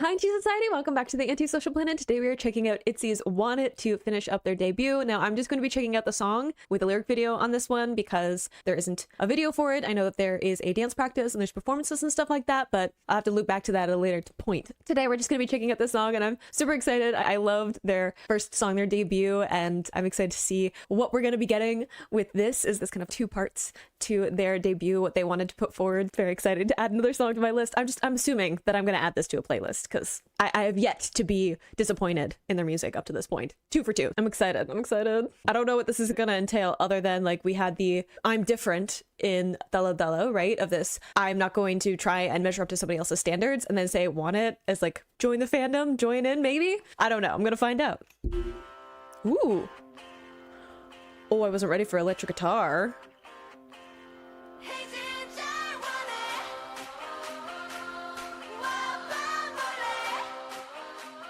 Hi, ITZY Society! Welcome back to the Anti-Social Planet. Today we are checking out ITZY's Want It to finish up their debut. Now, I'm just going to be checking out the song with a lyric video on this one because there isn't a video for it. I know that there is a dance practice and there's performances and stuff like that, but I'll have to loop back to that at a later point. Today we're just going to be checking out this song and I'm super excited. I loved their first song, their debut, and I'm excited to see what we're going to be getting with this. Is this kind of two parts to their debut, what they wanted to put forward. Very excited to add another song to my list. I'm assuming that I'm going to add this to a playlist because I have yet to be disappointed in their music up to this point. 2 for 2. I'm excited. I don't know what this is going to entail other than like we had the I'm different in Della Della, right? Of this, I'm not going to try and measure up to somebody else's standards and then say Want It as like join the fandom, join in maybe? I don't know. I'm going to find out. Ooh. Oh, I wasn't ready for electric guitar.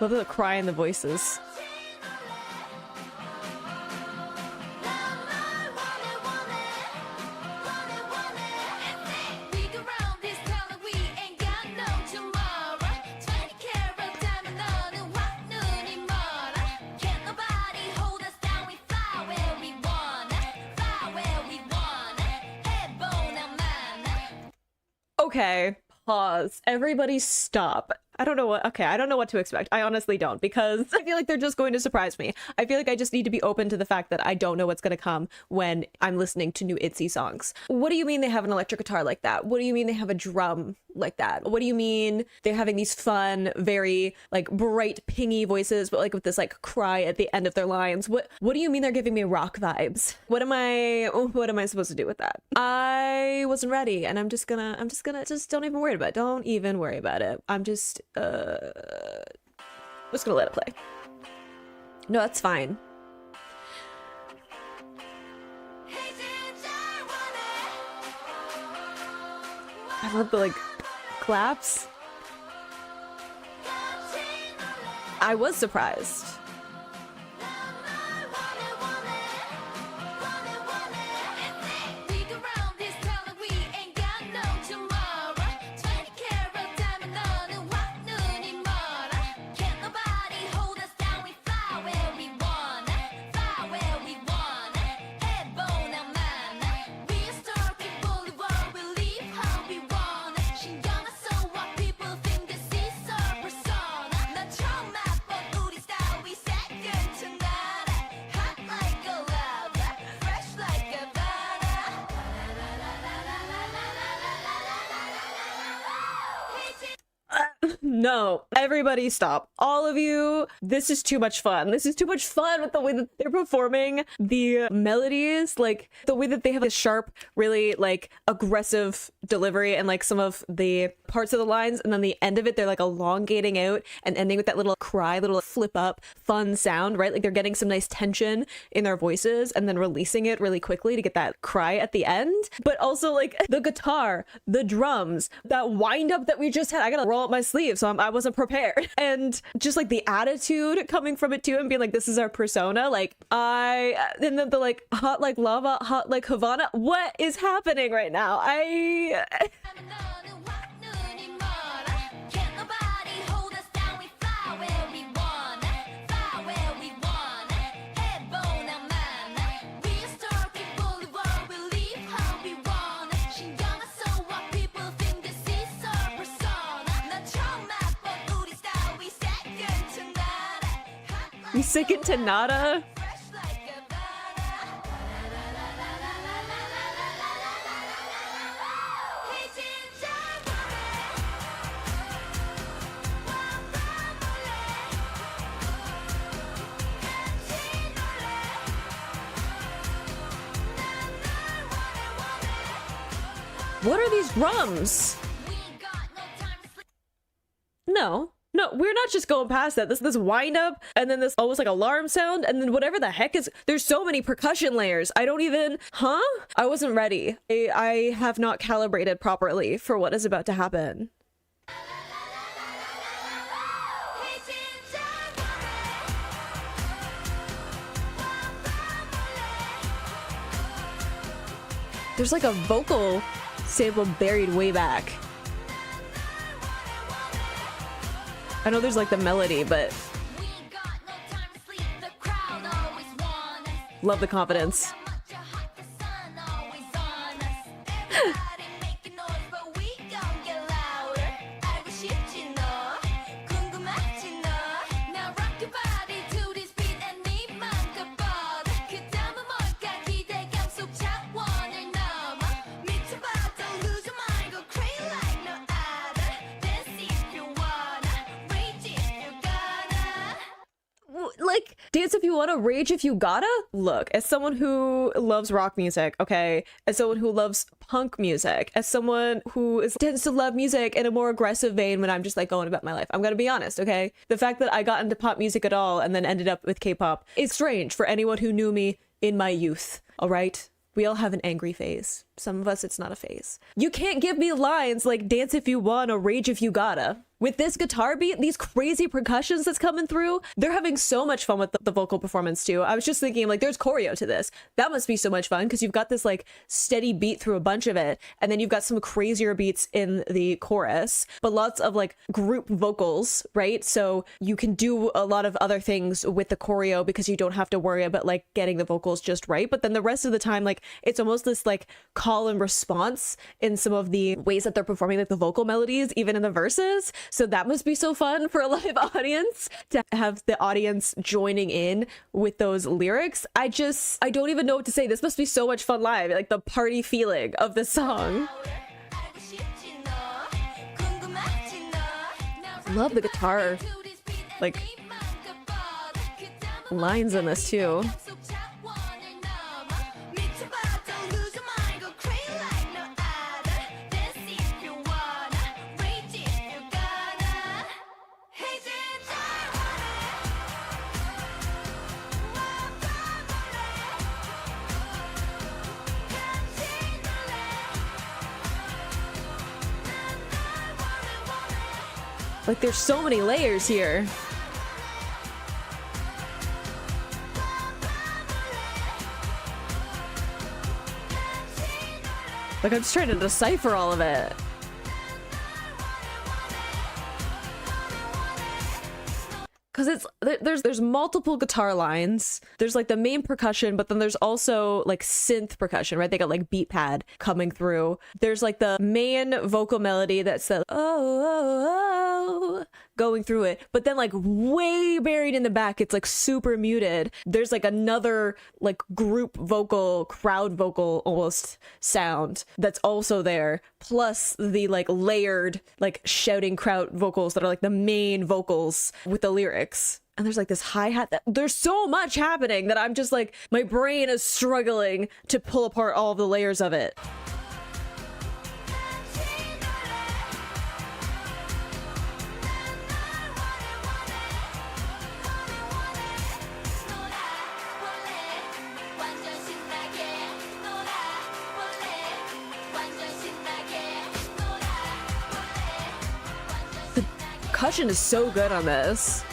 Love the cry in the voices. Okay, pause. Everybody stop. I don't know what to expect. I honestly don't, because I feel like they're just going to surprise me. I feel like I just need to be open to the fact that I don't know what's going to come when I'm listening to new ITZY songs. What do you mean they have an electric guitar like that? What do you mean they have a drum like that? What do you mean they're having these fun, very like bright, pingy voices, but like with this like cry at the end of their lines? What do you mean they're giving me rock vibes? What am I supposed to do with that? I wasn't ready, and I'm just gonna don't even worry about it. Don't even worry about it. I'm just gonna let it play. No, that's fine. I love the like claps. I was surprised. No, everybody stop. All of you, this is too much fun. This is too much fun with the way that they're performing the melodies, like the way that they have a sharp, really like aggressive delivery and like some of the parts of the lines, and then the end of it, they're like elongating out and ending with that little cry, little flip up, fun sound, right? Like they're getting some nice tension in their voices and then releasing it really quickly to get that cry at the end. But also like the guitar, the drums, that wind up that we just had, I gotta roll up my sleeves. So I wasn't prepared. And just like the attitude coming from it too, and being like, this is our persona. Like and then the like hot like lava, hot like Havana. What is happening right now? You second to nada? What are these drums? No, we're not just going past that. This wind up, and then this almost like alarm sound, and then whatever the heck is, there's so many percussion layers. I don't even, I wasn't ready. I have not calibrated properly for what is about to happen. There's like a vocal sample buried way back. I know there's like the melody, but love the confidence. Like, dance if you wanna, rage if you gotta. Look, as someone who loves rock music, okay, as someone who loves punk music, as someone who tends to love music in a more aggressive vein when I'm just like going about my life, I'm gonna be honest, okay? The fact that I got into pop music at all and then ended up with K-pop is strange for anyone who knew me in my youth, all right? We all have an angry phase. Some of us, it's not a phase. You can't give me lines like dance if you wanna, rage if you gotta. With this guitar beat, these crazy percussions that's coming through, they're having so much fun with the vocal performance too. I was just thinking like there's choreo to this. That must be so much fun because you've got this like steady beat through a bunch of it. And then you've got some crazier beats in the chorus, but lots of like group vocals, right? So you can do a lot of other things with the choreo because you don't have to worry about like getting the vocals just right. But then the rest of the time, like it's almost this like call and response in some of the ways that they're performing like the vocal melodies, even in the verses. So that must be so fun for a live audience to have the audience joining in with those lyrics. I don't even know what to say. This must be so much fun live, like the party feeling of the song. Love the guitar, like lines in this too. Like there's so many layers here. Like I'm just trying to decipher all of it. Because it's there's multiple guitar lines. There's like the main percussion, but then there's also like synth percussion, right? They got like beat pad coming through. There's like the main vocal melody that's the oh going through it, but then like way buried in the back, it's like super muted. There's like another like group vocal, crowd vocal almost sound that's also there, plus the like layered like shouting crowd vocals that are like the main vocals with the lyrics. And there's like this hi-hat that there's so much happening that I'm just like my brain is struggling to pull apart all of the layers of it. The percussion is so good on this.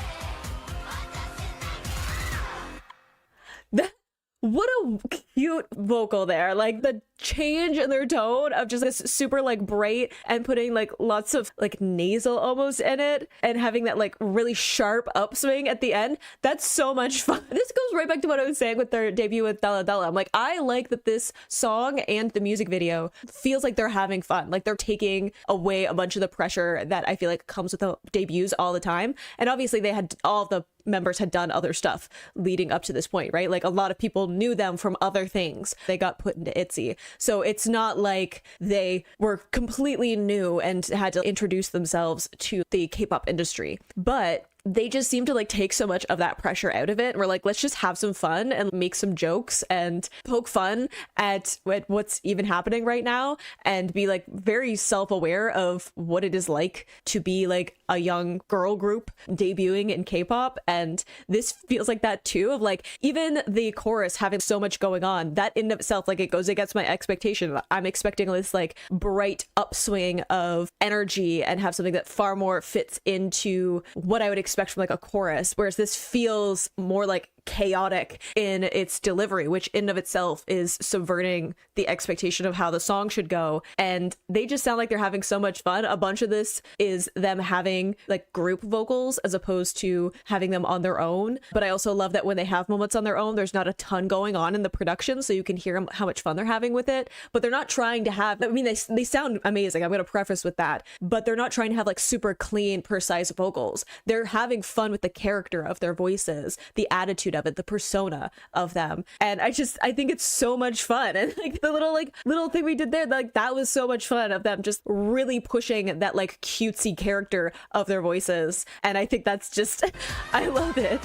What a cute vocal there. Like the change in their tone of just this super like bright and putting like lots of like nasal almost in it and having that like really sharp upswing at the end. That's so much fun. This goes right back to what I was saying with their debut with Della Della. I'm like, I like that this song and the music video feels like they're having fun. Like they're taking away a bunch of the pressure that I feel like comes with the debuts all the time. And obviously they had all the members had done other stuff leading up to this point, right? Like a lot of people knew them from other things. They got put into ITZY. So it's not like they were completely new and had to introduce themselves to the K-pop industry. But they just seem to like take so much of that pressure out of it. And we're like, let's just have some fun and make some jokes and poke fun at what's even happening right now and be like very self-aware of what it is like to be like a young girl group debuting in K-pop. And this feels like that too, of like even the chorus having so much going on, that in itself, like it goes against my expectation. I'm expecting this like bright upswing of energy and have something that far more fits into what I would expect from like a chorus, whereas this feels more like chaotic in its delivery, which in and of itself is subverting the expectation of how the song should go. And they just sound like they're having so much fun. A bunch of this is them having like group vocals as opposed to having them on their own. But I also love that when they have moments on their own, there's not a ton going on in the production, so you can hear how much fun they're having with it. But they're not trying to have, I mean, they sound amazing. I'm going to preface with that, but they're not trying to have like super clean, precise vocals. They're having fun with the character of their voices, the attitude of it, the persona of them. And I think it's so much fun. And like the little thing we did there, like that was so much fun of them just really pushing that like cutesy character of their voices. And I think that's just, I love it.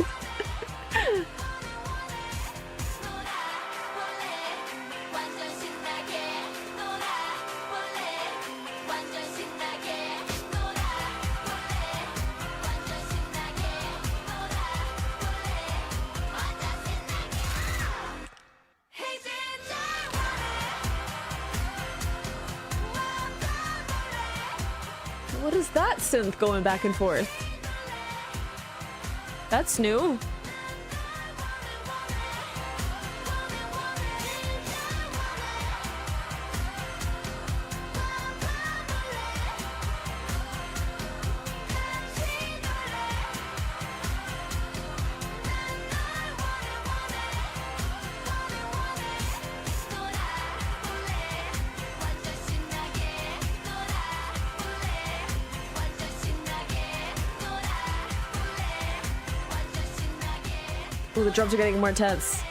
What is that synth going back and forth? That's new. Ooh, the drums are getting more intense.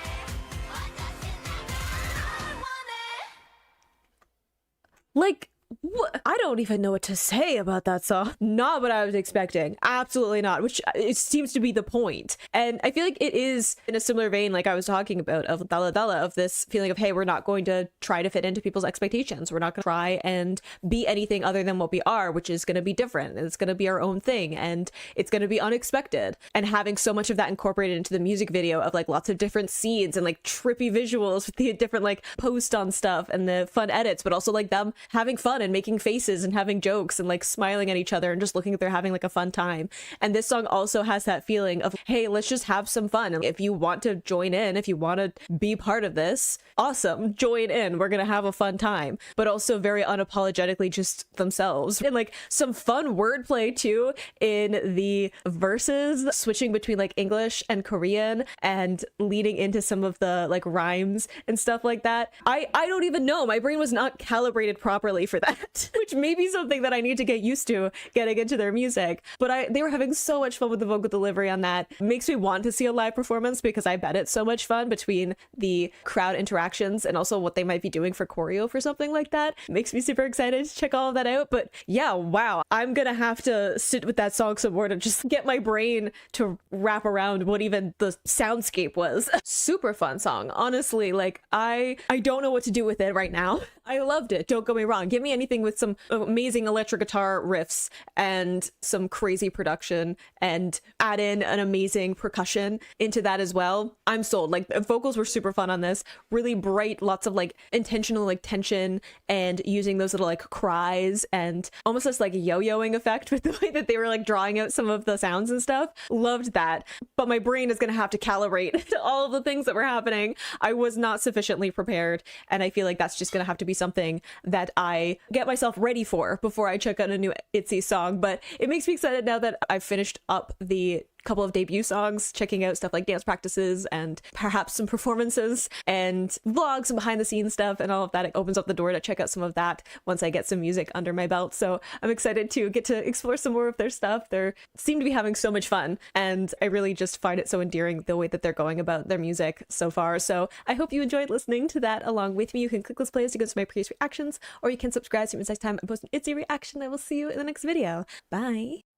Like, what? I don't even know what to say about that song. Not what I was expecting. Absolutely not, which it seems to be the point. And I feel like it is in a similar vein, like I was talking about of Dalla Dalla, of this feeling of, hey, we're not going to try to fit into people's expectations. We're not going to try and be anything other than what we are, which is going to be different. And it's going to be our own thing. And it's going to be unexpected. And having so much of that incorporated into the music video of like lots of different scenes and like trippy visuals with the different like post on stuff and the fun edits, but also like them having fun and making faces and having jokes and like smiling at each other and just looking like they're having like a fun time. And this song also has that feeling of, hey, let's just have some fun. And if you want to join in, if you want to be part of this, awesome, join in. We're gonna have a fun time, but also very unapologetically just themselves. And like some fun wordplay too in the verses, switching between like English and Korean and leading into some of the like rhymes and stuff like that. I don't even know. My brain was not calibrated properly for that, which may be something that I need to get used to getting into their music. But they were having so much fun with the vocal delivery on that. It makes me want to see a live performance because I bet it's so much fun between the crowd interactions and also what they might be doing for choreo for something like that. It makes me super excited to check all of that out. But yeah, wow, I'm gonna have to sit with that song some more to just get my brain to wrap around what even the soundscape was. Super fun song, honestly. Like I don't know what to do with it right now. I loved it, don't get me wrong. Give me anything with some amazing electric guitar riffs and some crazy production and add in an amazing percussion into that as well. I'm sold. Like the vocals were super fun on this, really bright, lots of like intentional like tension and using those little like cries and almost this like yo-yoing effect with the way that they were like drawing out some of the sounds and stuff. Loved that. But my brain is gonna have to calibrate to all of the things that were happening. I was not sufficiently prepared, and I feel like that's just gonna have to be something that I get myself ready for before I check out a new ITZY song. But it makes me excited now that I've finished up the couple of debut songs, checking out stuff like dance practices and perhaps some performances and vlogs and behind the scenes stuff and all of that. It opens up the door to check out some of that once I get some music under my belt. So I'm excited to get to explore some more of their stuff. They seem to be having so much fun, and I really just find it so endearing the way that they're going about their music so far. So I hope you enjoyed listening to that along with me. You can click those plays to go to my previous reactions, or you can subscribe so next time I post an ITZY reaction. I will see you in the next video. Bye.